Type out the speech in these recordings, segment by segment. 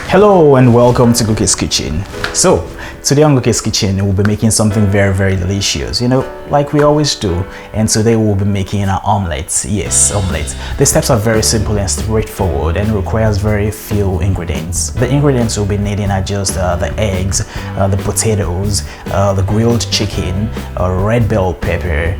Hello and welcome to Gookie's Kitchen. So today on Gookie's Kitchen we'll be making something very delicious, like we always do. And today we'll be making an omelette. Yes, omelette. The steps are very simple and straightforward and requires very few ingredients. The ingredients we'll be needing are just the eggs, the potatoes, the grilled chicken, red bell pepper,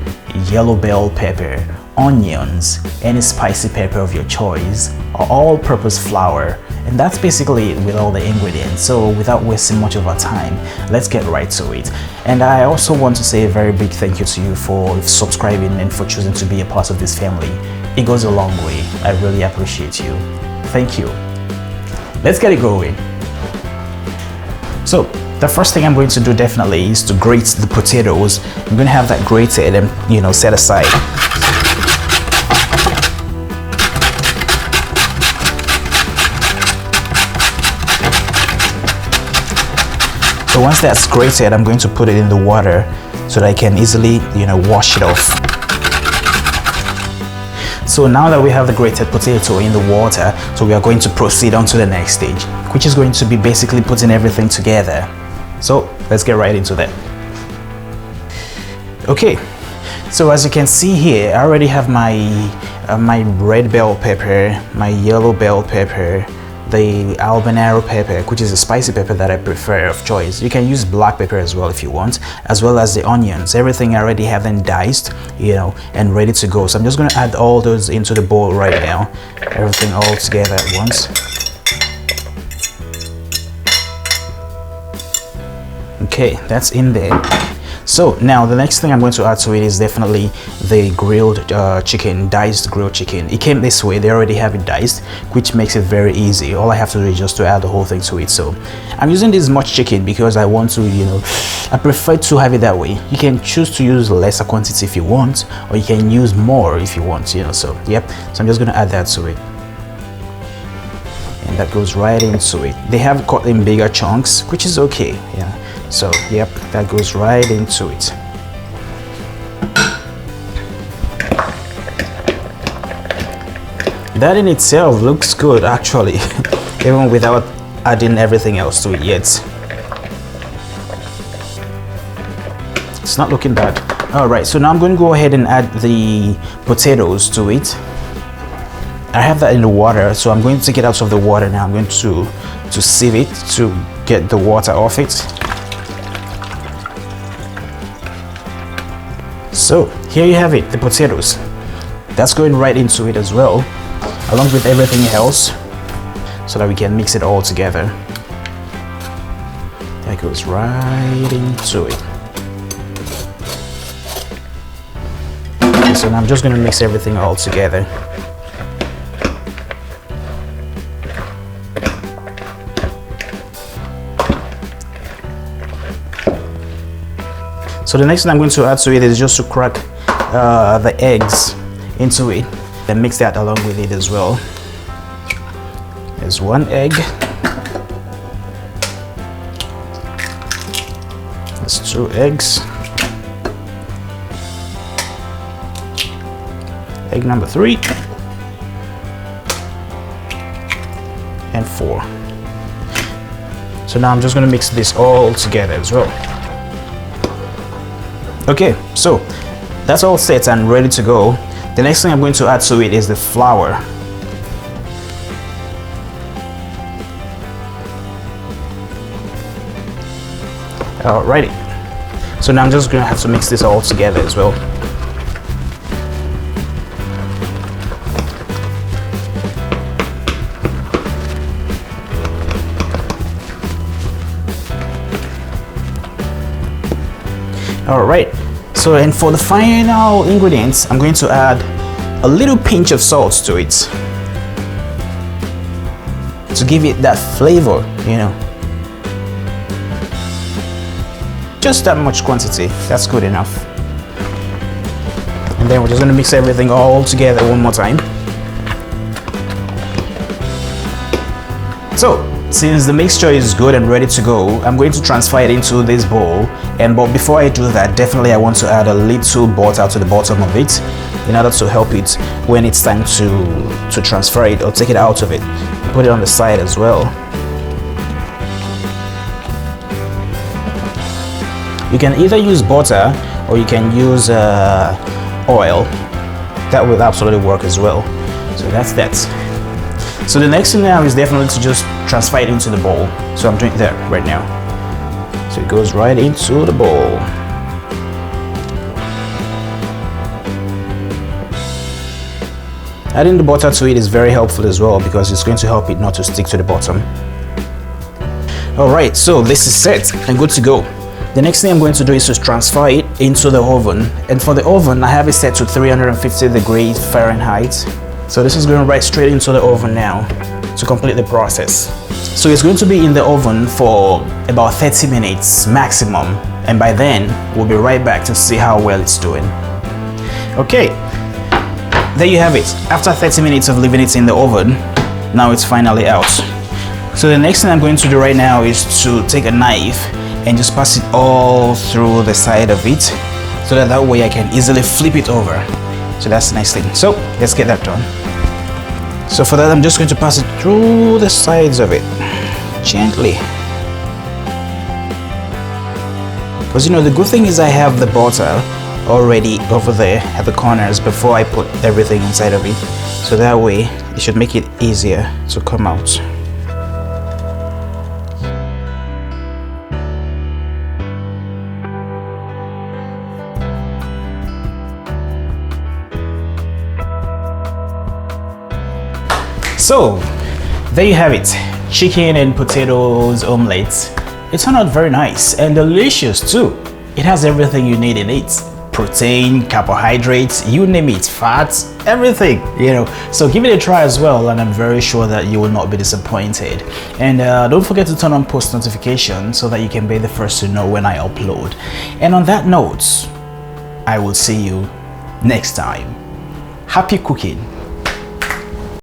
yellow bell pepper, onions, any spicy pepper of your choice, all-purpose flour, and that's basically it with all the ingredients. So without wasting much of our time, let's get right to it. And I also want to say a very big thank you to you for subscribing and for choosing to be a part of this family. It goes a long way. I really appreciate you. Thank you. Let's get it going. So the first thing I'm going to do definitely is to grate the potatoes. I'm going to have that grated and set aside. So once that's grated, I'm going to put it in the water so that I can easily, wash it off. So now that we have the grated potato in the water, so we are going to proceed on to the next stage, which is going to be basically putting everything together. So let's get right into that. Okay, so as you can see here, I already have my red bell pepper, my yellow bell pepper, the habanero pepper, which is a spicy pepper that I prefer of choice. You can use black pepper as well if you want, as well as the onions. Everything I already have them diced, and ready to go. So I'm just going to add all those into the bowl right now. Everything all together at once. Okay, that's in there. So now the next thing I'm going to add to it is definitely the grilled chicken, diced grilled chicken. It came this way, they already have it diced, which makes it very easy. All I have to do is just to add the whole thing to it. So I'm using this much chicken because I want to, I prefer to have it that way. You can choose to use lesser quantity if you want, or you can use more if you want, so yep. So I'm just going to add that to it. And that goes right into it. They have cut in bigger chunks, which is okay, yeah. So yep, that goes right into it. That in itself looks good actually, even without adding everything else to it yet. It's not looking bad. Alright, so now I'm going to go ahead and add the potatoes to it. I have that in the water, so I'm going to take it out of the water now. I'm going to sieve it to get the water off it. So here you have it, the potatoes. That's going right into it as well, along with everything else, so that we can mix it all together. That goes right into it. Okay, so now I'm just going to mix everything all together. So the next thing I'm going to add to it is just to crack the eggs into it and mix that along with it as well. There's one egg. There's two eggs. Egg number 3 and 4. So now I'm just going to mix this all together as well. Okay, so that's all set and ready to go. The next thing I'm going to add to it is the flour. Alrighty, so now I'm just going to have to mix this all together as well. Alright, so and for the final ingredients, I'm going to add a little pinch of salt to it to give it that flavor, Just that much quantity, that's good enough. And then we're just going to mix everything all together one more time. So since the mixture is good and ready to go, I'm going to transfer it into this bowl. But before I do that, definitely I want to add a little butter to the bottom of it in order to help it when it's time to transfer it or take it out of it. Put it on the side as well. You can either use butter or you can use oil. That will absolutely work as well. So that's that. So the next thing now is definitely to just transfer it into the bowl. So I'm doing that right now. So it goes right into the bowl. Adding the butter to it is very helpful as well because it's going to help it not to stick to the bottom. Alright, so this is set and good to go. The next thing I'm going to do is to transfer it into the oven. And for the oven, I have it set to 350 degrees Fahrenheit. So this is going right straight into the oven now to complete the process. So it's going to be in the oven for about 30 minutes maximum. And by then, we'll be right back to see how well it's doing. Okay. There you have it. After 30 minutes of leaving it in the oven, now it's finally out. So the next thing I'm going to do right now is to take a knife and just pass it all through the side of it so that way I can easily flip it over. So that's the next thing. So let's get that done. So for that, I'm just going to pass it through the sides of it gently. Because the good thing is I have the butter already over there at the corners before I put everything inside of it, so that way it should make it easier to come out. So there you have it, chicken and potatoes omelette. It turned out very nice and delicious too. It has everything you need in it. Protein, carbohydrates, you name it, fats, everything, So give it a try as well, and I'm very sure that you will not be disappointed. And don't forget to turn on post notifications so that you can be the first to know when I upload. And on that note, I will see you next time. Happy cooking.